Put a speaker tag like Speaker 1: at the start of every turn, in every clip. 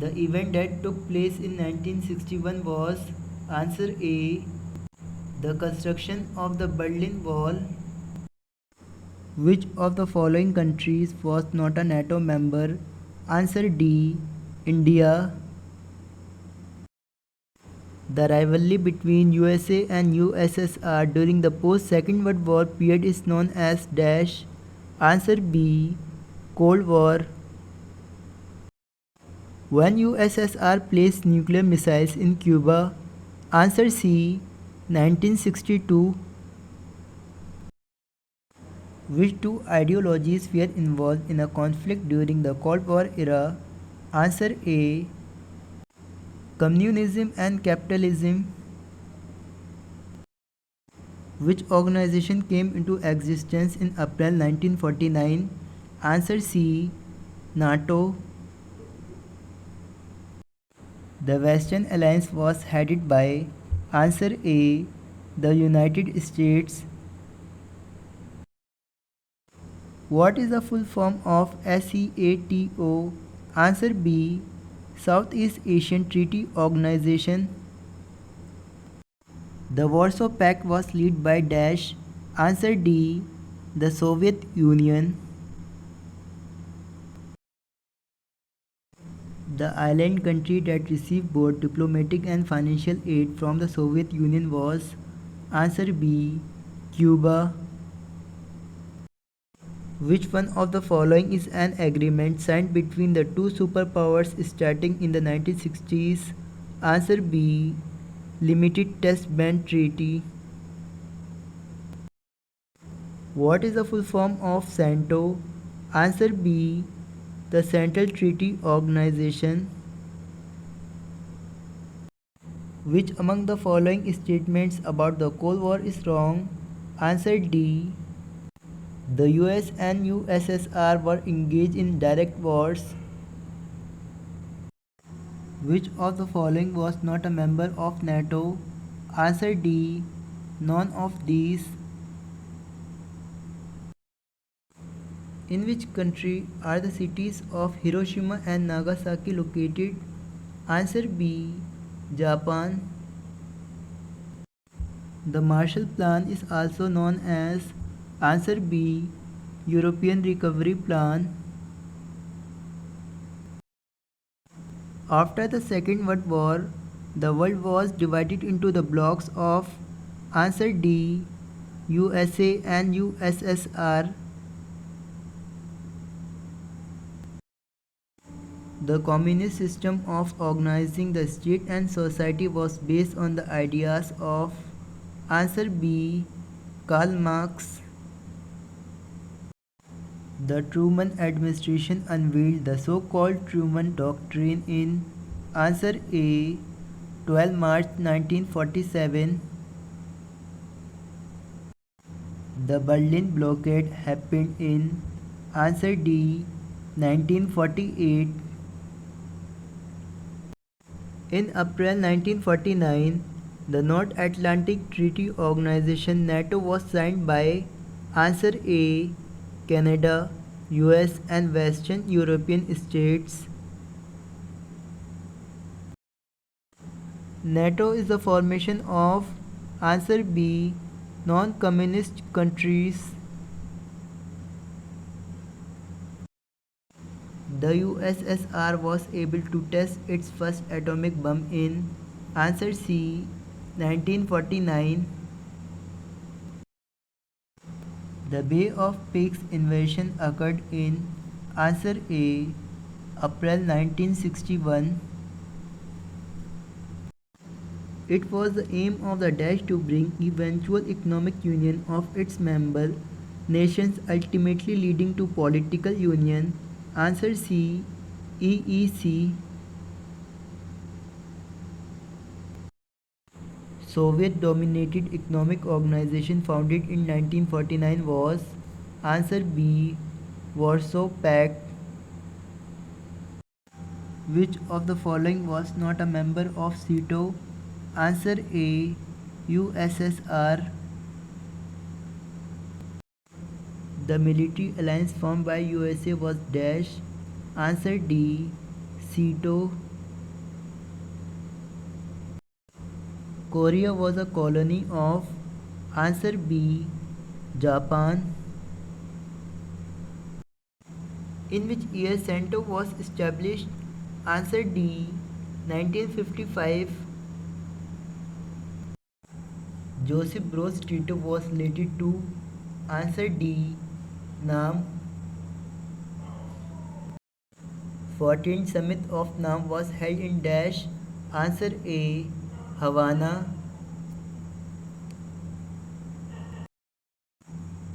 Speaker 1: The event that took place in 1961 was answer A. The construction of the Berlin Wall. Which of the following countries was not a NATO member? Answer D. India. The rivalry between USA and USSR during the post-Second World War period is known as dash. Answer B. Cold War. When USSR placed nuclear missiles in Cuba? Answer C. 1962. Which two ideologies were involved in a conflict during the Cold War era? Answer A. Communism and capitalism. Which organization came into existence in April 1949? Answer C. NATO. The Western Alliance was headed by answer A. The United States. What is the full form of SEATO? Answer B. Southeast Asian Treaty Organization. The Warsaw Pact was led by dash. Answer D. The Soviet Union. The island country that received both diplomatic and financial aid from the Soviet Union was answer B. Cuba. Which one of the following is an agreement signed between the two superpowers starting in the 1960s? Answer B. Limited Test Ban Treaty. What is the full form of CENTO? Answer B. The Central Treaty Organization. Which among the following statements about the Cold War is wrong? Answer D. The US and USSR were engaged in direct wars. Which of the following was not a member of NATO? Answer D. None of these. In which country are the cities of Hiroshima and Nagasaki located? Answer B. Japan. The Marshall Plan is also known as answer B. European Recovery Plan. After the Second World War, the world was divided into the blocks of answer D. USA and USSR. The communist system of organizing the state and society was based on the ideas of answer B. Karl Marx. The Truman administration unveiled the so-called Truman Doctrine in answer A. 12 March 1947. The Berlin blockade happened in answer D. 1948. In April 1949, the North Atlantic Treaty Organization NATO was signed by answer A. Canada, US and Western European states. NATO is the formation of answer B. Non-communist countries. The USSR was able to test its first atomic bomb in answer C. 1949. The Bay of Pigs invasion occurred in answer A. April 1961. It was the aim of the dash to bring eventual economic union of its member nations, ultimately leading to political union. Answer C. EEC. Soviet-dominated economic organization founded in 1949 was answer B. Warsaw Pact. Which of the following was not a member of SEATO? Answer A. USSR. The military alliance formed by USA was dash. Answer D. SEATO. Korea was a colony of? Answer B. Japan. In which year CENTO was established? Answer D. 1955. Joseph Broz Tito was related to? Answer D. Nam. 14th Summit of Nam was held in dash. Answer A. Havana.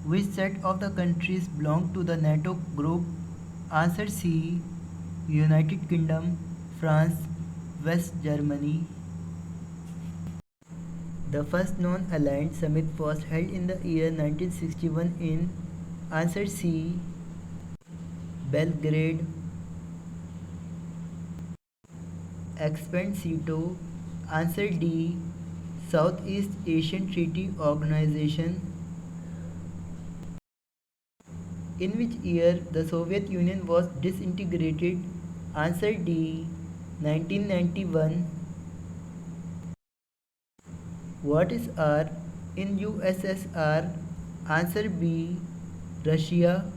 Speaker 1: Which set of the countries belong to the NATO group? Answer C. United Kingdom, France, West Germany. The first non-aligned summit was held in the year 1961 in? Answer C. Belgrade. Expand SEATO. Answer D. Southeast Asian Treaty Organization. In which year the Soviet Union was disintegrated? Answer D. 1991. What is R in USSR? Answer B. Russia.